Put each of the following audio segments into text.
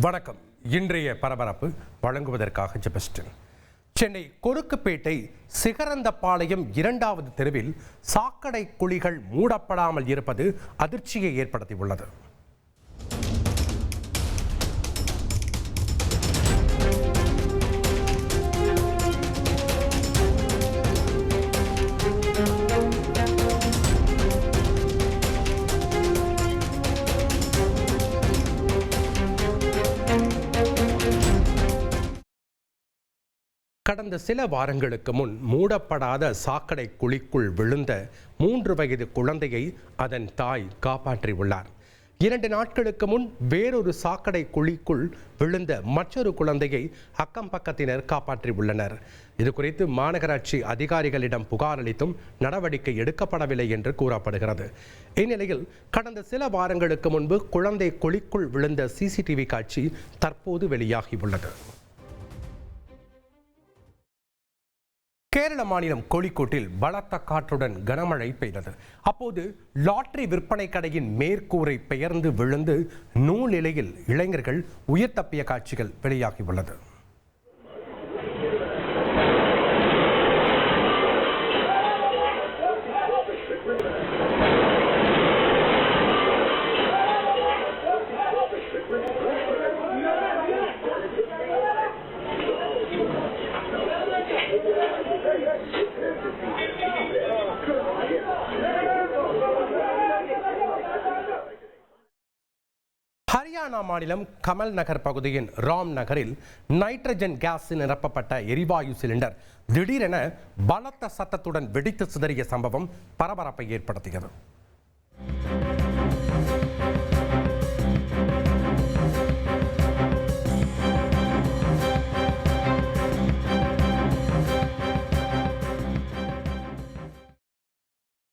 வணக்கம். இன்றைய பரபரப்பு வழங்குவதற்காக ஜெபஸ்டன். சென்னை கொருக்குப்பேட்டை சிகரந்தபாளையம் 2வது தெருவில் சாக்கடை குழிகள் மூடப்படாமல் இருப்பது அதிர்ச்சியை ஏற்படுத்தியுள்ளது. கடந்த சில வாரங்களுக்கு முன் மூடப்படாத சாக்கடை குழிக்குள் விழுந்த 3 வயது குழந்தையை அதன் தாய் காப்பாற்றியுள்ளார். 2 நாட்களுக்கு முன் வேறொரு சாக்கடை குழிக்குள் விழுந்த மற்றொரு குழந்தையை அக்கம் பக்கத்தினர் காப்பாற்றியுள்ளனர். இது குறித்து மாநகராட்சி அதிகாரிகளிடம் புகார் அளித்தும் நடவடிக்கை எடுக்கப்படவில்லை என்று கூறப்படுகிறது. இந்நிலையில் கடந்த சில வாரங்களுக்கு முன்பு குழந்தை குழிக்குள் விழுந்த CCTV காட்சி தற்போது வெளியாகியுள்ளது. கேரள மாநிலம் கோழிக்கோட்டில் பலத்த காற்றுடன் கனமழை பெய்தது. அப்போது லாட்டரி விற்பனை கடையின் மேற்கூரை பெயர்ந்து விழுந்து நூல் நிலையில் இளைஞர்கள் உயிர் தப்பிய காட்சிகள் வெளியாகியுள்ளது. ஹரியானா மாநிலம் கமல் நகர் பகுதியின் ராம் நகரில் நைட்ரஜன் கேஸ் நிரப்பப்பட்ட எரிவாயு சிலிண்டர் திடீரென பலத்த சத்தத்துடன் வெடித்து சிதறிய சம்பவம் பரபரப்பை ஏற்படுத்தியது.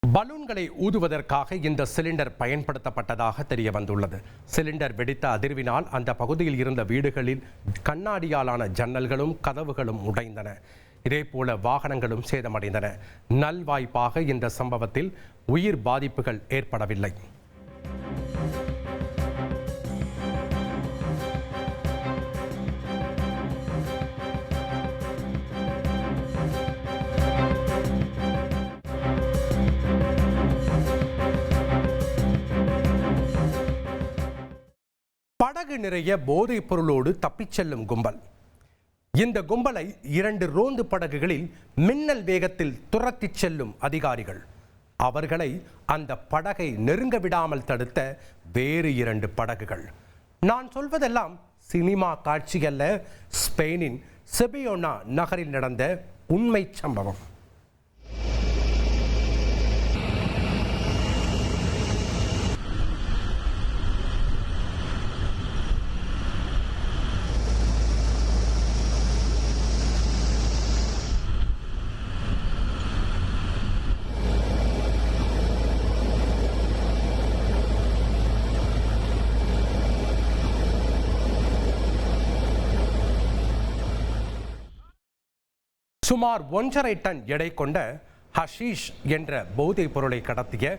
பலூன்களை ஊதுவதற்காக இந்த சிலிண்டர் பயன்படுத்தப்பட்டதாக தெரிய வந்துள்ளது. சிலிண்டர் வெடித்த அதிர்வினால் அந்த பகுதியில் இருந்த வீடுகளில் கண்ணாடியாலான ஜன்னல்களும் கதவுகளும் உடைந்தன. இதேபோல வாகனங்களும் சேதமடைந்தன. நல்வாய்ப்பாக இந்த சம்பவத்தில் உயிர் பாதிப்புகள் ஏற்படவில்லை. படகு நிறைய போதைப் பொருளோடு தப்பிச் செல்லும் கும்பல். இந்த கும்பலை 2 ரோந்து படகுகளில் மின்னல் வேகத்தில் துரத்திச் செல்லும் அதிகாரிகள். அவர்களை அந்த படகை நெருங்க விடாமல் தடுத்த வேறு 2 படகுகள். நான் சொல்வதெல்லாம் சினிமா காட்சி அல்ல, ஸ்பெயினின் செபியோனா நகரில் நடந்த உண்மை சம்பவம். சுமார் 1.5 டன் எடை கொண்ட ஹஷீஷ் என்ற போதைப் பொருளை கடத்திய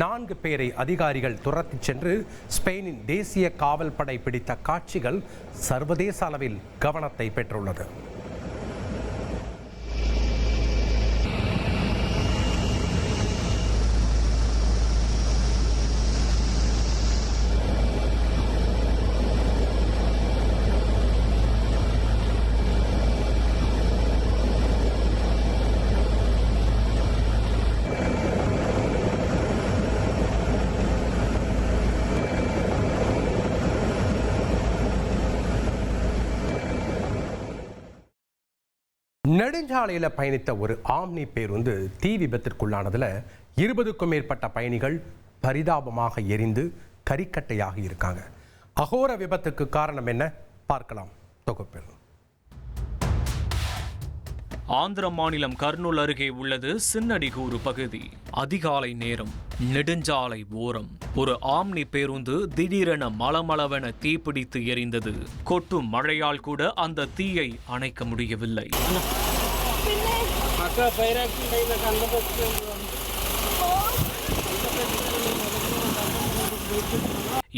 4 பேரை அதிகாரிகள் துரத்திச் சென்று ஸ்பெயினின் தேசிய காவல் படை பிடித்த காட்சிகள் சர்வதேச அளவில் கவனத்தை பெற்றுள்ளது. நெடுஞ்சாலையில் பயணித்த ஒரு ஆம்னி பேருந்து தீ விபத்திற்குள்ளானதில் 20க்கும் மேற்பட்ட பயணிகள் பரிதாபமாக எரிந்து கரிக்கட்டையாகி இருக்காங்க. அகோர விபத்துக்கு காரணம் என்ன பார்க்கலாம் தொகுப்பில். ஆந்திர மாநிலம் கர்னூல் அருகே உள்ளது சின்னடிகூரு பகுதி. அதிகாலை நேரம், நெடுஞ்சாலை ஓரம் ஒரு ஆம்னி பேருந்து திடீரென மளமளவென தீப்பிடித்து எரிந்தது. கொட்டும் மழையால் கூட அந்த தீயை அணைக்க முடியவில்லை.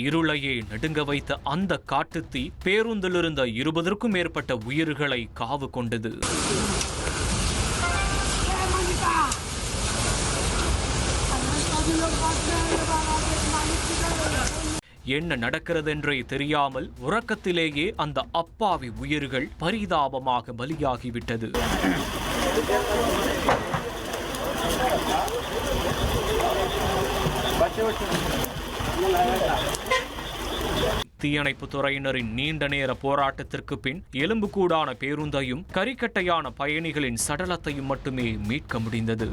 இருளையே நடுங்க வைத்த அந்த காட்டுத்தீ பேருந்தில் இருந்த 20க்கும் மேற்பட்ட உயிர்களை காவு கொண்டது. என்ன நடக்கிறதென்றே தெரியாமல் உறக்கத்திலேயே அந்த அப்பாவி உயிர்கள் பரிதாபமாக பலியாகிவிட்டது. தீயணைப்புத் துறையினரின் நீண்ட நேர போராட்டத்திற்கு பின் எலும்புக்கூடான பேருந்தையும் கரிக்கட்டையான பயணிகளின் சடலத்தையும் மட்டுமே மீட்க முடிந்தது.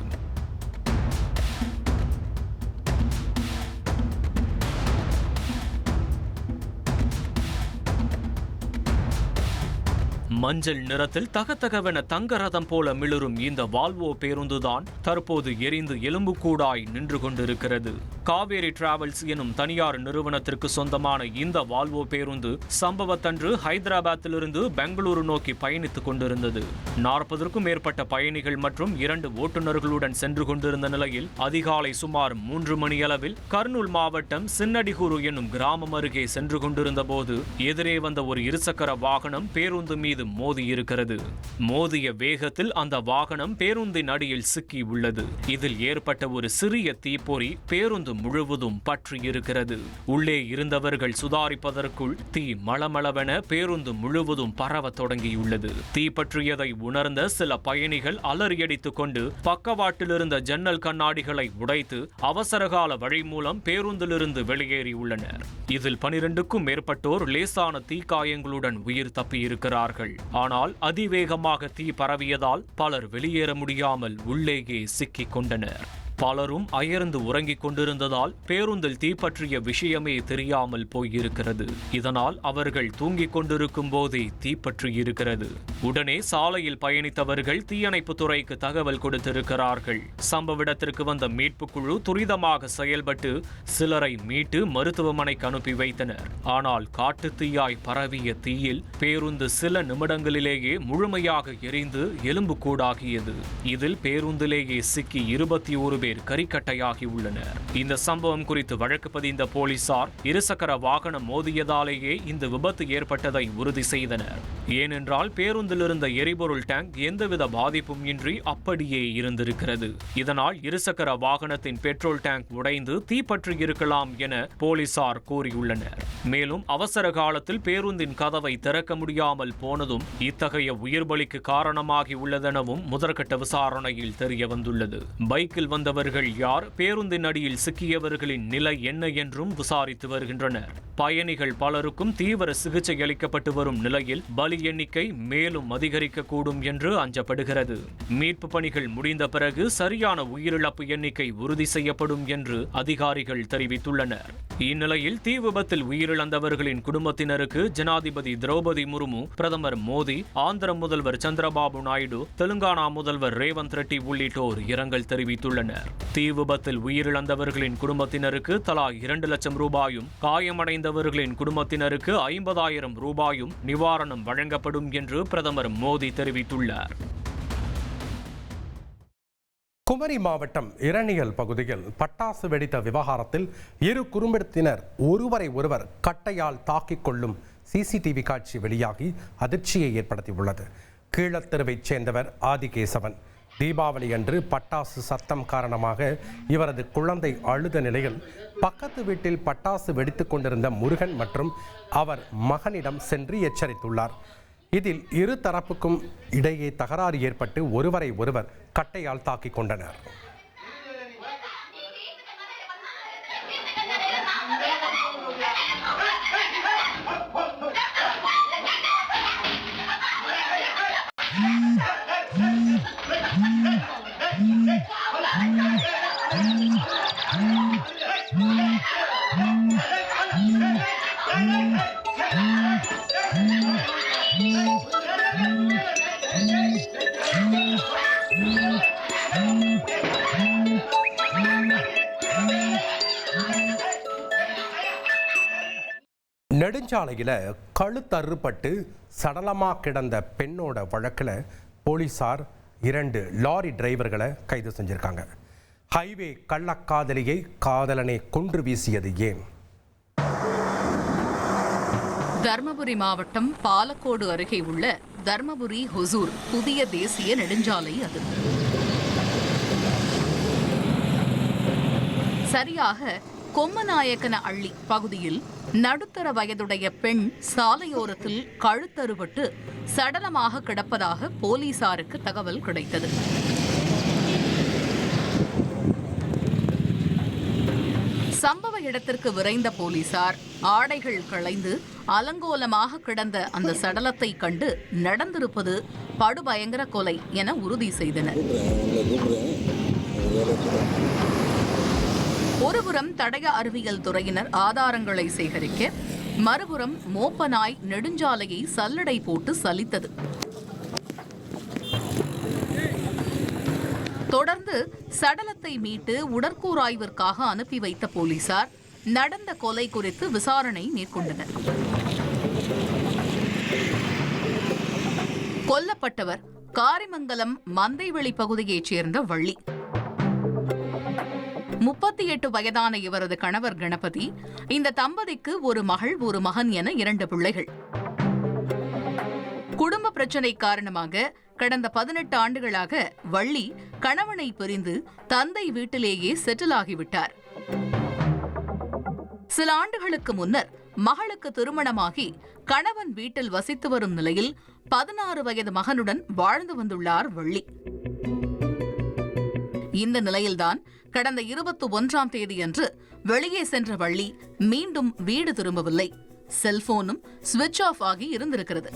மஞ்சள் நிறத்தில் தகதகவென தங்க ரதம் போல மிளரும் இந்த வால்வோ பேருந்துதான் தற்போது எரிந்து எலும்புக்கூடாய் நின்று கொண்டிருக்கிறது. காவேரி டிராவல்ஸ் எனும் தனியார் நிறுவனத்திற்கு சொந்தமான இந்த வால்வோ பேருந்து சம்பவத்தன்று ஹைதராபாத்திலிருந்து பெங்களூரு நோக்கி பயணித்துக் கொண்டிருந்தது. 40க்கும் மேற்பட்ட பயணிகள் மற்றும் 2 ஓட்டுநர்களுடன் சென்று கொண்டிருந்த நிலையில் அதிகாலை சுமார் 3 மணியளவில் கர்னூல் மாவட்டம் சின்னடிகூரு என்னும் கிராமம் அருகே சென்று கொண்டிருந்த போது எதிரே வந்த ஒரு இருசக்கர வாகனம் பேருந்து மீது மோதி இருக்கிறது. மோதிய வேகத்தில் அந்த வாகனம் பேருந்தின் அடியில் சிக்கி உள்ளது. இதில் ஏற்பட்ட ஒரு சிறிய தீப்பொறி பேருந்து முழுவதும் பற்றி இருக்கிறது. உள்ளே இருந்தவர்கள் சுதாரிப்பதற்குள் தீ மளமளவென பேருந்து முழுவதும் பரவ தொடங்கியுள்ளது. தீ பற்றியதை உணர்ந்த சில பயணிகள் அலறியடித்துக் கொண்டு பக்கவாட்டில் இருந்த ஜன்னல் கண்ணாடிகளை உடைத்து அவசரகால வழி மூலம் பேருந்திலிருந்து வெளியேறியுள்ளனர். இதில் 12க்கும் மேற்பட்டோர் லேசான தீக்காயங்களுடன் உயிர் தப்பியிருக்கிறார்கள். ஆனால் அதிவேகமாக தீ பரவியதால் பலர் வெளியேற முடியாமல் உள்ளேயே சிக்கிக் கொண்டனர். பலரும் அயர்ந்து உறங்கிக் கொண்டிருந்ததால் பேருந்தில் தீப்பற்றிய விஷயமே தெரியாமல் போயிருக்கிறது. இதனால் அவர்கள் தூங்கிக் கொண்டிருக்கும் போதே தீப்பற்றியிருக்கிறது. உடனே சாலையில் பயணித்தவர்கள் தீயணைப்பு துறைக்கு தகவல் கொடுத்திருக்கிறார்கள். சம்பவ இடத்திற்கு வந்த மீட்புக் குழு துரிதமாக செயல்பட்டு சிலரை மீட்டு மருத்துவமனைக்கு அனுப்பி வைத்தனர். ஆனால் காட்டுத்தீயாய் பரவிய தீயில் பேருந்து சில நிமிடங்களிலேயே முழுமையாக எரிந்து எலும்புக்கூடாகியது. இதில் பேருந்திலேயே சிக்கி 21 பேர் கரிக்கட்டையாகி உள்ளனர். இந்த சம்பவம் குறித்து வழக்கு பதிந்த போலீசார் இருசக்கர வாகனம் மோதியதாலேயே இந்த விபத்து ஏற்பட்டதை உறுதி செய்தனர். ஏனென்றால் பேருந்தில் இருந்த எரிபொருள் டேங்க் எந்தவித பாதிப்பும் இன்றி அப்படியே இருந்திருக்கிறது. இதனால் இருசக்கர வாகனத்தின் பெட்ரோல் டேங்க் உடைந்து தீப்பற்றி இருக்கலாம் என போலீசார் கூறியுள்ளனர். மேலும் அவசர காலத்தில் பேருந்தின் கதவை திறக்க முடியாமல் போனதும் இத்தகைய உயிர் பலிக்கு காரணமாகி உள்ளதெனவும் முதற்கட்ட விசாரணையில் தெரிய வந்துள்ளது. பைக்கில் வந்தவர்கள் யார், பேருந்தின் அடியில் சிக்கியவர்களின் நிலை என்ன என்றும் விசாரித்து வருகின்றனர். பயணிகள் பலருக்கும் தீவிர சிகிச்சை அளிக்கப்பட்டு வரும் நிலையில் பலி எண்ணிக்கை மேலும் அதிகரிக்கக்கூடும் என்று அஞ்சப்படுகிறது. மீட்பு பணிகள் முடிந்த பிறகு சரியான உயிரிழப்பு எண்ணிக்கை உறுதி செய்யப்படும் என்று அதிகாரிகள் தெரிவித்துள்ளனர். இந்நிலையில் தீ விபத்தில் உயிரிழந்தவர்களின் குடும்பத்தினருக்கு ஜனாதிபதி திரௌபதி முர்மு, பிரதமர் மோடி, ஆந்திர முதல்வர் சந்திரபாபு நாயுடு, தெலுங்கானா முதல்வர் ரேவந்த் ரெட்டி உள்ளிட்டோர் இரங்கல் தெரிவித்துள்ளனர். தீ விபத்தில் உயிரிழந்தவர்களின் குடும்பத்தினருக்கு தலா 2 லட்சம் ரூபாயும், காயமடைந்தவர்களின் குடும்பத்தினருக்கு 50,000 ரூபாயும் நிவாரணம் வழங்கப்படும் என்று பிரதமர் மோடி தெரிவித்துள்ளார். குமரி மாவட்டம் இரணியல் பகுதியில் பட்டாசு வெடித்த விவகாரத்தில் 2 குடும்பத்தினர் ஒருவரை ஒருவர் கட்டையால் தாக்கிக் கொள்ளும் சிசிடிவி காட்சி வெளியாகி அதிர்ச்சியை ஏற்படுத்தியுள்ளது. கீழத்தெருவைச் சேர்ந்தவர் ஆதிகேசவன். தீபாவளி அன்று பட்டாசு சத்தம் காரணமாக இவரது குழந்தை அழுத நிலையில் பக்கத்து வீட்டில் பட்டாசு வெடித்துக் கொண்டிருந்த முருகன் மற்றும் அவர் மகனிடம் சென்று எச்சரித்துள்ளார். இதில் 2 தரப்புக்கும் இடையே தகராறு ஏற்பட்டு ஒருவரை ஒருவர் கட்டையால் தாக்கிக் கொண்டனர். நெடுஞ்சாலையில் கழுத்தறுபட்டு சடலமாக கிடந்த பெண்ணோட வழக்கில் போலீசார் 2 லாரி டிரைவர்களை கைது செஞ்சிருக்காங்க. ஹைவே கள்ளக்காதலியை காதலனை கொன்று வீசியது ஏன்? தர்மபுரி மாவட்டம் பாலக்கோடு அருகே உள்ள தர்மபுரி ஹொசூர் புதிய தேசிய நெடுஞ்சாலை அது. சரியாக கொம்மநாயக்கன அள்ளி பகுதியில் நடுத்தர வயதுடைய பெண் சாலையோரத்தில் கழுத்தறுபட்டு சடலமாக கிடப்பதாக போலீசாருக்கு தகவல் கிடைத்தது. சம்பவ இடத்திற்கு விரைந்த போலீசார் ஆடைகள் களைந்து அலங்கோலமாக கிடந்த அந்த சடலத்தை கண்டு நடந்திருப்பது படுபயங்கர கொலை என உறுதி செய்தனர். ஒருபுறம் தடய அறிவியல் துறையினர் ஆதாரங்களை சேகரிக்க, மறுபுறம் மோப்பநாய் நெடுஞ்சாலையை சல்லடை போட்டு சலித்தது. தொடர்ந்து சடலத்தை மீட்டு உடற்கூறாய்விற்காக அனுப்பி வைத்த போலீசார் நடந்த கொலை குறித்து விசாரணை மேற்கொண்டனர். கொல்லப்பட்டவர் காரிமங்கலம் மந்தைவெளி பகுதியைச் சேர்ந்த வள்ளி. 38 வயதான இவரது கணவர் கணபதி. இந்த தம்பதிக்கு ஒரு மகள் ஒரு மகன் என 2 பிள்ளைகள். குடும்ப பிரச்சனை காரணமாக கடந்த 18 ஆண்டுகளாக வள்ளி கணவனை பிரிந்து தந்தை வீட்டிலேயே செட்டில் ஆகிவிட்டார். சில ஆண்டுகளுக்கு முன்னர் மகளுக்கு திருமணமாகி கணவன் வீட்டில் வசித்து வரும் நிலையில் 16 வயது மகனுடன் வாழ்ந்து வந்துள்ளார் வள்ளி. இந்த நிலையில்தான் கடந்த 21ஆம் தேதியன்று வெளியே சென்ற வள்ளி மீண்டும் வீடு திரும்பவில்லை. செல்போனும் சுவிட்ச் ஆஃப் ஆகி இருந்திருக்கிறது.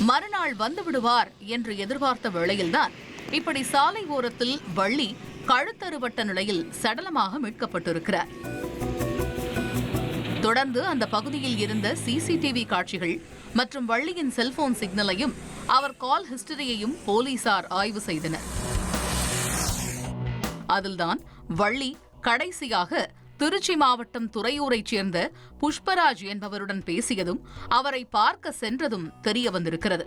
மறுநாள் வந்து விடுவார் என்று எதிர்பார்த்த வேளையில்தான் இப்படி சாலை ஓரத்தில் வள்ளி கழுத்தறுபட்ட நிலையில் சடலமாக மீட்கப்பட்டிருக்கிறார். தொடர்ந்து அந்த பகுதியில் இருந்த சிசிடிவி காட்சிகள் மற்றும் வள்ளியின் செல்போன் சிக்னலையும் அவர் கால் ஹிஸ்டரியையும் போலீசார் ஆய்வு செய்தனர். அதில்தான் வள்ளி கடைசியாக திருச்சி மாவட்டம் துறையூரைச் சேர்ந்த புஷ்பராஜ் என்பவருடன் பேசியதும் அவரை பார்க்க சென்றதும் தெரிய வந்திருக்கிறது.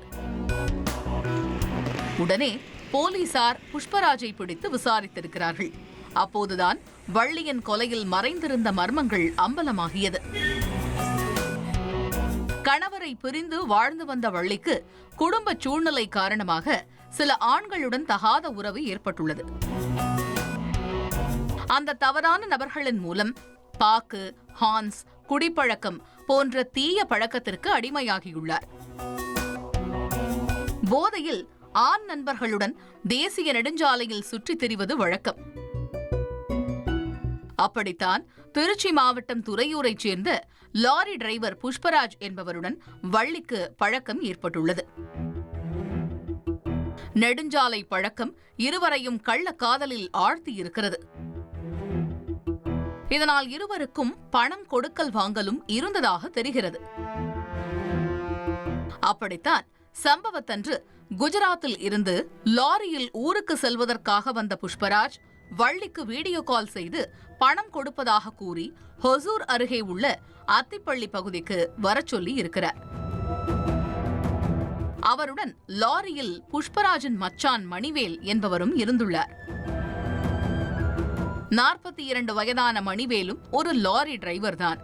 உடனே போலீசார் புஷ்பராஜை பிடித்து விசாரித்திருக்கிறார்கள். அப்போதுதான் வள்ளியின் கொலையில் மறைந்திருந்த மர்மங்கள் அம்பலமாகியது. கணவரை பிரிந்து வாழ்ந்து வந்த வள்ளிக்கு குடும்ப சூழ்நிலை காரணமாக சில ஆண்களுடன் தகாத உறவு ஏற்பட்டுள்ளது. அந்த தவறான நபர்களின் மூலம் பாக்கு, ஹான்ஸ், குடிப்பழக்கம் போன்ற தீய பழக்கத்திற்கு அடிமையாகியுள்ளார். போதையில் ஆண் நண்பர்களுடன் தேசிய நெடுஞ்சாலையில் சுற்றித் திரிவது வழக்கம். அப்படித்தான் திருச்சி மாவட்டம் துறையூரைச் சேர்ந்த லாரி டிரைவர் புஷ்பராஜ் என்பவருடன் வள்ளிக்கு பழக்கம் ஏற்பட்டுள்ளது. நெடுஞ்சாலை பழக்கம் இருவரையும் கள்ள காதலில் ஆழ்த்தியிருக்கிறது. இதனால் இருவருக்கும் பணம் கொடுக்கல் வாங்கலும் இருந்ததாக தெரிகிறது. அப்படித்தான் சம்பவத்தன்று குஜராத்தில் இருந்து லாரியில் ஊருக்கு செல்வதற்காக வந்த புஷ்பராஜ் வள்ளிக்கு வீடியோ கால் செய்து பணம் கொடுப்பதாக கூறி ஹொசூர் அருகே உள்ள அத்திப்பள்ளி பகுதிக்கு வரச்சொல்லி இருக்கிறார். அவருடன் லாரியில் புஷ்பராஜின் மச்சான் மணிவேல் என்பவரும் இருந்துள்ளார். 42 வயதான மணிவேலும் ஒரு லாரி டிரைவர் தான்.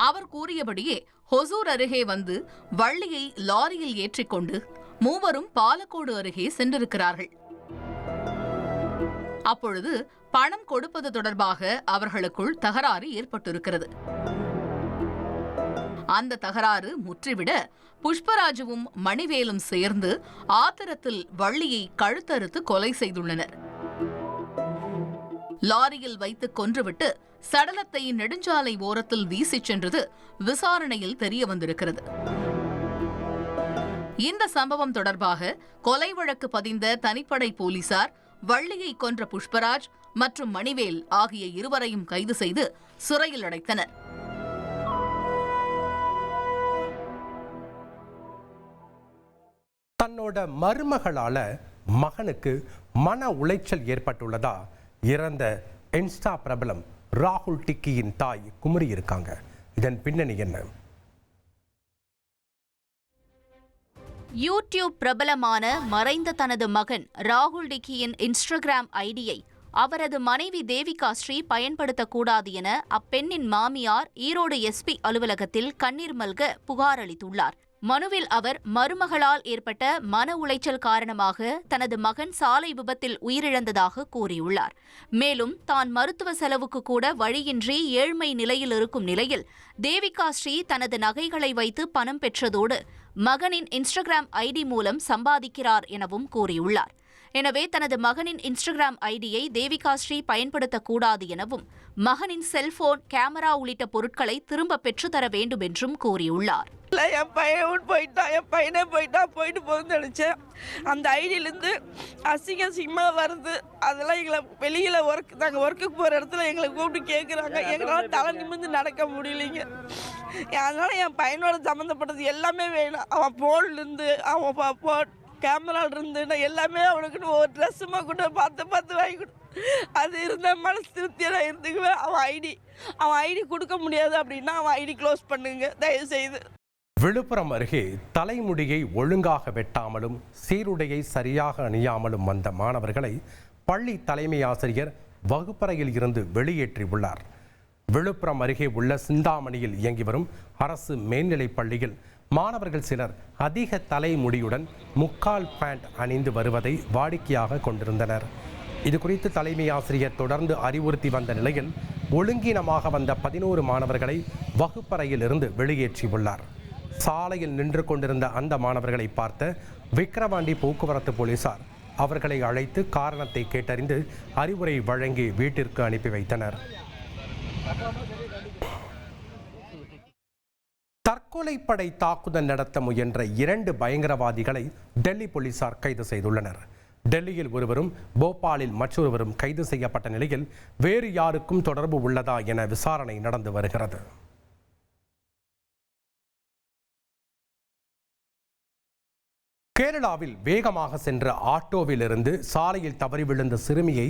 அவர் கூறியபடியே ஹொசூர் அருகே வந்து வள்ளியை லாரியில் ஏற்றிக்கொண்டு மூவரும் பாலக்கோடு அருகே சென்றிருக்கிறார்கள். அப்பொழுது பணம் கொடுப்பது தொடர்பாக அவர்களுக்குள் தகராறு ஏற்பட்டிருக்கிறது. அந்த தகராறு முற்றிவிட புஷ்பராஜுவும் மணிவேலும் சேர்ந்து ஆத்திரத்தில் வள்ளியை கழுத்தறுத்து கொலை செய்துள்ளனர். லாரியில் வைத்து கொன்றுவிட்டு சடலத்தை நெடுஞ்சாலை ஓரத்தில் வீசிச் சென்றது விசாரணையில் தெரிய வந்திருக்கிறது. இந்த சம்பவம் தொடர்பாக கொலை வழக்கு பதிந்த தனிப்படை போலீசார் வள்ளியை கொன்ற புஷ்பராஜ் மற்றும் மணிவேல் ஆகிய இருவரையும் கைது செய்து சிறையில் அடைத்தனர். தன்னோட மருமகளால மகனுக்கு மன உளைச்சல் ஏற்பட்டுள்ளதா இறந்த இன்ஸ்டா பிரபலம் ராகுல் டிக்கியின் தாய் குமரி இருக்காங்க. இதன் பின்னணி என்ன? யூடியூப் பிரபலமான மறைந்த தனது மகன் ராகுல் டிக்கியின் இன்ஸ்டாகிராம் ஐடியை அவரது மனைவி தேவிகா ஸ்ரீ பயன்படுத்தக்கூடாது என அப்பெண்ணின் மாமியார் ஈரோடு எஸ்பி அலுவலகத்தில் கண்ணீர் மல்க புகார் அளித்துள்ளார். மனுவில் அவர் மருமகளால் ஏற்பட்ட மன உளைச்சல் காரணமாக தனது மகன் சாலை விபத்தில் உயிரிழந்ததாக கூறியுள்ளார். மேலும் தான் மருத்துவ செலவுக்கு கூட வழியின்றி ஏழ்மை நிலையில் இருக்கும் நிலையில் தேவிகா ஸ்ரீ தனது நகைகளை வைத்து பணம் பெற்றதோடு மகனின் இன்ஸ்டாகிராம் ஐடி மூலம் சம்பாதிக்கிறார் எனவும் கூறியுள்ளார். எனவே தனது மகனின் இன்ஸ்டாகிராம் ஐடியை தேவிகா ஸ்ரீ பயன்படுத்தக்கூடாது எனவும் மகனின் செல்போன், கேமரா உள்ளிட்ட பொருட்களை திரும்ப பெற்றுத்தர வேண்டும் என்றும் கூறியுள்ளார். என் பையன் போயிட்டான், என் பையனே போயிட்டு போகுதுன்னு நினச்சேன். அந்த ஐடியிலேருந்து அசிங்கமாக வருது. அதெல்லாம் எங்களை வெளியில் நாங்கள் ஒர்க்குக்கு போகிற இடத்துல எங்களை கூப்பிட்டு கேட்குறாங்க. எங்களால் தலை நிமிர்ந்து நடக்க முடியலைங்க. அதனால் என் பையனோட சம்மந்தப்பட்டது எல்லாமே வேணும். அவன் ஃபோன்லேருந்து அவன் கேமராலிருந்து எல்லாமே அவனுக்குன்னு ஒரு ட்ரெஸ்ஸுமா கூட பார்த்து வாங்கி கொடு. அது இருந்தால் மனசு திருப்தியாக இருந்துக்குவேன். அவன் ஐடி கொடுக்க முடியாது அப்படின்னா அவன் ஐடி க்ளோஸ் பண்ணுங்க தயவுசெய்து. விழுப்புரம் அருகே தலைமுடியை ஒழுங்காக வெட்டாமலும் சீருடையை சரியாக அணியாமலும் வந்த மாணவர்களை பள்ளி தலைமை ஆசிரியர் வகுப்பறையில் இருந்து வெளியேற்றியுள்ளார். விழுப்புரம் அருகே உள்ள சிந்தாமணியில் இயங்கி வரும் அரசு மேல்நிலைப் பள்ளியில் மாணவர்கள் சிலர் அதிக தலைமுடியுடன் முக்கால் பேண்ட் அணிந்து வருவதை வாடிக்கையாக கொண்டிருந்தனர். இது குறித்து தலைமை ஆசிரியர் தொடர்ந்து அறிவுறுத்தி வந்த நிலையில் ஒழுங்கீனமாக வந்த 11 மாணவர்களை வகுப்பறையில் இருந்து வெளியேற்றியுள்ளார். சாலையில் நின்று கொண்டிருந்த அந்த மாணவர்களை பார்த்த விக்கிரவாண்டி போக்குவரத்து போலீசார் அவர்களை அழைத்து காரணத்தை கேட்டறிந்து அறிவுரை வழங்கி வீட்டிற்கு அனுப்பி வைத்தனர். தற்கொலைப்படை தாக்குதல் நடத்த முயன்ற 2 பயங்கரவாதிகளை டெல்லி போலீசார் கைது செய்துள்ளனர். டெல்லியில் ஒருவரும் போபாலில் மற்றொருவரும் கைது செய்யப்பட்ட நிலையில் வேறு யாருக்கும் தொடர்பு உள்ளதா என விசாரணை நடந்து வருகிறது. கேரளாவில் வேகமாக சென்ற ஆட்டோவிலிருந்து சாலையில் தவறி விழுந்த சிறுமியை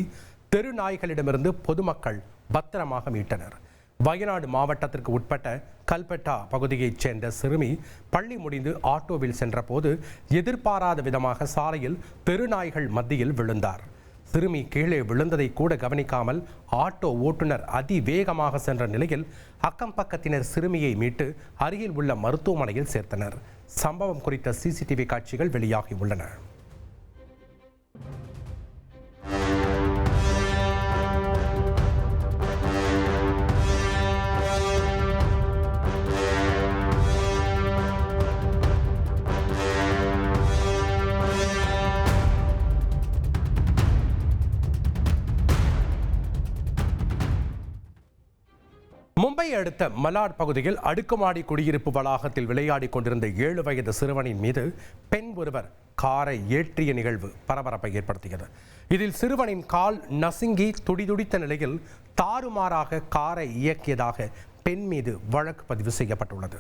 தெருநாய்களிடமிருந்து பொதுமக்கள் பத்திரமாக மீட்டனர். வயநாடு மாவட்டத்திற்கு உட்பட்ட கல்பெட்டா பகுதியைச் சேர்ந்த சிறுமி பள்ளி முடிந்து ஆட்டோவில் சென்றபோது எதிர்பாராத விதமாக சாலையில் தெருநாய்கள் மத்தியில் விழுந்தார். சிறுமி கீழே விழுந்ததை கூட கவனிக்காமல் ஆட்டோ ஓட்டுநர் அதிவேகமாக சென்ற நிலையில் அக்கம் பக்கத்தினர் சிறுமியை மீட்டு அருகில் உள்ள மருத்துவமனையில் சேர்த்தனர். சம்பவம் குறித்த சிசிடிவி காட்சிகள் வெளியாகியுள்ளன. மும்பை அடுத்த மலாட் பகுதியில் அடுக்குமாடி குடியிருப்பு வளாகத்தில் விளையாடி கொண்டிருந்த 7 வயது சிறுவனின் மீது பெண் ஒருவர் காரை ஏற்றிய நிகழ்வு பரபரப்பை ஏற்படுத்தியது. இதில் சிறுவனின் கால் நசுங்கி துடிதுடித்த நிலையில் தாறுமாறாக காரை இயக்கியதாக பெண் மீது வழக்கு பதிவு செய்யப்பட்டுள்ளது.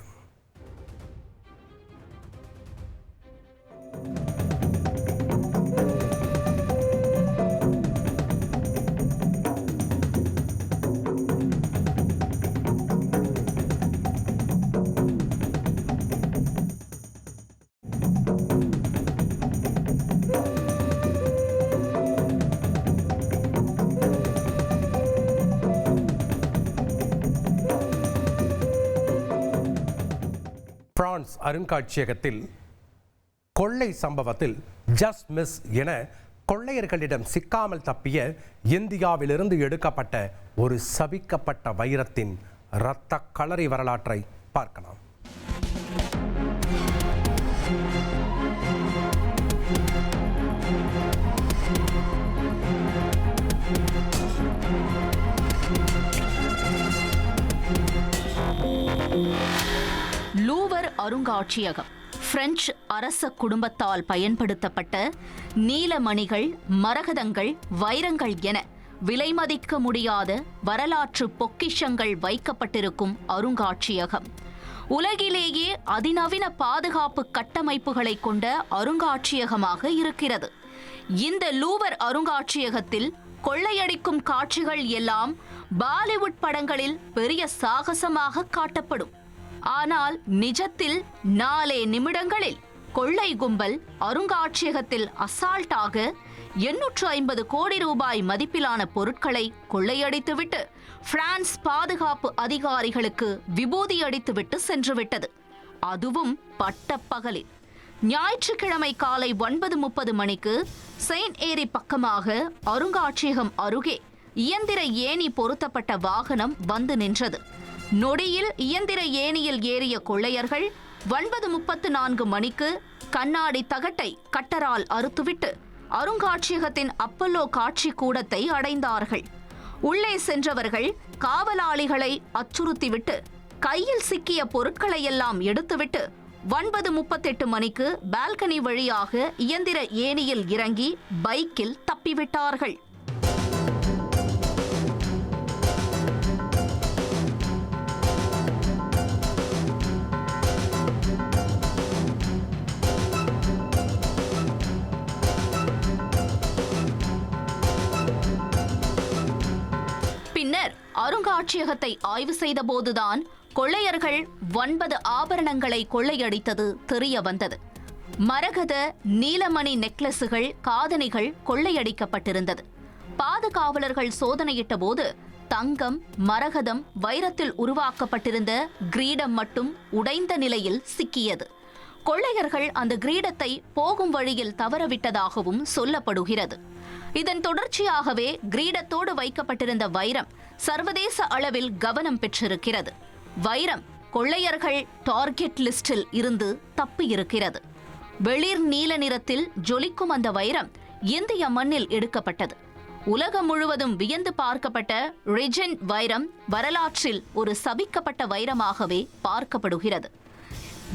பிரான்ஸ் அருங்காட்சியகத்தில் கொள்ளை சம்பவத்தில் ஜஸ்ட் மிஸ் என கொள்ளையர்களிடம் சிக்காமல் தப்பிய இந்தியாவிலிருந்து எடுக்கப்பட்ட ஒரு சபிக்கப்பட்ட வைரத்தின் இரத்த களரி வரலாற்றை பார்க்கலாம். லூவர் அருங்காட்சியகம் பிரெஞ்சு அரச குடும்பத்தால் பயன்படுத்தப்பட்ட நீலமணிகள், மரகதங்கள், வைரங்கள் என விலைமதிக்க முடியாத வரலாற்று பொக்கிஷங்கள் வைக்கப்பட்டிருக்கும் அருங்காட்சியகம். உலகிலேயே அதிநவீன பாதுகாப்பு கட்டமைப்புகளை கொண்ட அருங்காட்சியகமாக இருக்கிறது. இந்த லூவர் அருங்காட்சியகத்தில் கொள்ளையடிக்கும் காட்சிகள் எல்லாம் பாலிவுட் படங்களில் பெரிய சாகசமாக காட்டப்படும். ஆனால் நிஜத்தில் 4 நிமிடங்களில் கொள்ளை கும்பல் அருங்காட்சியகத்தில் அசால்ட்டாக 850 கோடி ரூபாய் மதிப்பிலான பொருட்களை கொள்ளையடித்துவிட்டு பிரான்ஸ் பாதுகாப்பு அதிகாரிகளுக்கு விபூதி அடித்துவிட்டு சென்றுவிட்டது. அதுவும் பட்டப்பகலில். ஞாயிற்றுக்கிழமை காலை 9:30 மணிக்கு செயின்ட் ஏரி பக்கமாக அருங்காட்சியகம் அருகே இயந்திர ஏணி பொருத்தப்பட்ட வாகனம் வந்து நின்றது. நொடியில் இயந்திர ஏணியில் ஏறிய கொள்ளையர்கள் 9:34 மணிக்கு கண்ணாடி தகட்டை கட்டரால் அறுத்துவிட்டு அருங்காட்சியகத்தின் அப்பல்லோ காட்சி கூடத்தை அடைந்தார்கள். உள்ளே சென்றவர்கள் காவலாளிகளை அச்சுறுத்திவிட்டு கையில் சிக்கிய பொருட்களை எல்லாம் எடுத்துவிட்டு 9:38 மணிக்கு பால்கனி வழியாக இயந்திர ஏணியில் இறங்கி பைக்கில் தப்பிவிட்டார்கள். பின்னர் அருங்காட்சியகத்தை ஆய்வு செய்தபோதுதான் கொள்ளையர்கள் 9 ஆபரணங்களை கொள்ளையடித்தது தெரிய வந்தது. மரகத நீலமணி நெக்லஸுகள், காதணிகள் கொள்ளையடிக்கப்பட்டிருந்தது. பாதுகாவலர்கள் சோதனையிட்ட போது தங்கம், மரகதம், வைரத்தில் உருவாக்கப்பட்டிருந்த கிரீடம் மட்டும் உடைந்த நிலையில் சிக்கியது. கொள்ளையர்கள் அந்த கிரீடத்தை போகும் வழியில் தவறவிட்டதாகவும் சொல்லப்படுகிறது. இதன் தொடர்ச்சியாகவே கிரீடத்தோடு வைக்கப்பட்டிருந்த வைரம் சர்வதேச அளவில் கவனம் பெற்றிருக்கிறது. வைரம் கொள்ளையர்கள் டார்கெட் லிஸ்டில் இருந்து தப்பியிருக்கிறது. வெளிர் நீல நிறத்தில் ஜொலிக்கும் அந்த வைரம் இந்திய மண்ணில் எடுக்கப்பட்டது. உலகம் முழுவதும் வியந்து பார்க்கப்பட்ட ரிஜென்ட் வைரம் வரலாற்றில் ஒரு சபிக்கப்பட்ட வைரமாகவே பார்க்கப்படுகிறது.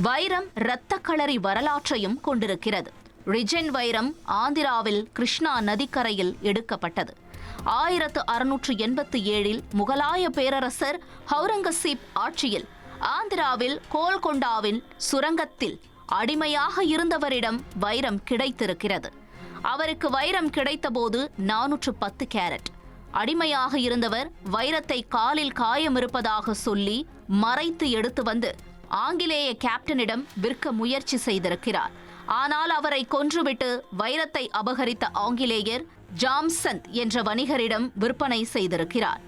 வைரம் இரத்த களரி வரலாற்றையும் கொண்டிருக்கிறது. ரிஜென்ட் வைரம் ஆந்திராவில் கிருஷ்ணா நதிக்கரையில் எடுக்கப்பட்டது. 1687 முகலாய பேரரசர் அவுரங்கசீப் ஆட்சியில் ஆந்திராவில் கோல்கொண்டாவின் சுரங்கத்தில் அடிமையாக இருந்தவரிடம் வைரம் கிடைத்திருக்கிறது. அவருக்கு வைரம் கிடைத்தபோது 410 கேரட். அடிமையாக இருந்தவர் வைரத்தை காலில் காயம் இருப்பதாக சொல்லி மறைத்து எடுத்து வந்து ஆங்கிலேய கேப்டனிடம் விற்க முயற்சி செய்திருக்கிறார். ஆனால் அவரை கொன்றுவிட்டு வைரத்தை அபகரித்த ஆங்கிலேயர் ஜாம்சந்த் என்ற வணிகரிடம் விற்பனை செய்திருக்கிறார்.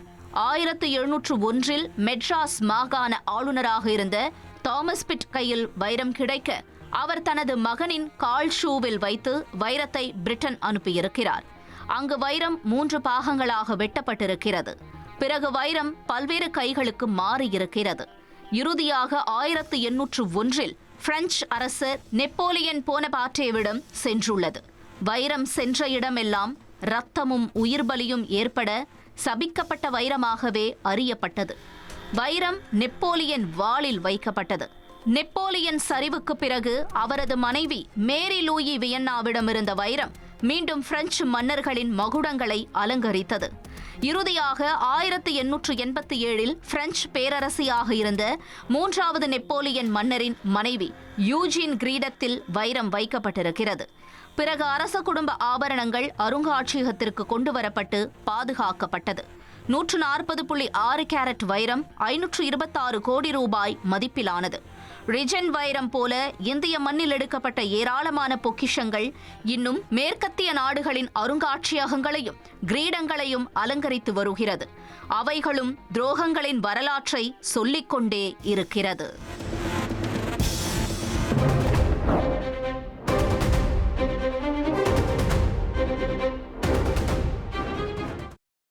1701 மெட்ராஸ் மாகாண ஆளுநராக இருந்த தாமஸ் பிட் கையில் வைரம் கிடைக்க அவர் தனது மகனின் கால் ஷூவில் வைத்து வைரத்தை பிரிட்டன் அனுப்பியிருக்கிறார். அங்கு வைரம் 3 பாகங்களாக வெட்டப்பட்டிருக்கிறது. பிறகு வைரம் பல்வேறு கைகளுக்கு மாறியிருக்கிறது. இறுதியாக 1801 பிரெஞ்சு அரசர் நெப்போலியன் போனபார்ட்டேவிடம் சென்றுள்ளது. வைரம் சென்ற இடமெல்லாம் இரத்தமும் உயிர்பலியும் ஏற்பட சபிக்கப்பட்ட வைரமாகவே அறியப்பட்டது. வைரம் நெப்போலியன் வாளில் வைக்கப்பட்டது. நெப்போலியன் சரிவுக்கு பிறகு அவரது மனைவி மேரி லூயி வியன்னாவிடம் இருந்த வைரம் மீண்டும் பிரெஞ்சு மன்னர்களின் மகுடங்களை அலங்கரித்தது. இறுதியாக 1887 பிரெஞ்சு பேரரசியாக இருந்த 3வது நெப்போலியன் மன்னரின் மனைவி யூஜின் கிரீடத்தில் வைரம் வைக்கப்பட்டிருக்கிறது. பிறகு அரச குடும்ப ஆபரணங்கள் அருங்காட்சியகத்திற்கு கொண்டுவரப்பட்டு பாதுகாக்கப்பட்டது. 140.6 கேரட் வைரம் 526 கோடி ரூபாய் மதிப்பிலானது. ரிஜென்ட் வைரம் போல இந்திய மண்ணில் எடுக்கப்பட்ட ஏராளமான பொக்கிஷங்கள் இன்னும் மேற்கத்திய நாடுகளின் அருங்காட்சியகங்களையும் கிரீடங்களையும் அலங்கரித்து வருகிறது. அவைகளும் துரோகங்களின் வரலாற்றை சொல்லிக்கொண்டே இருக்கிறது.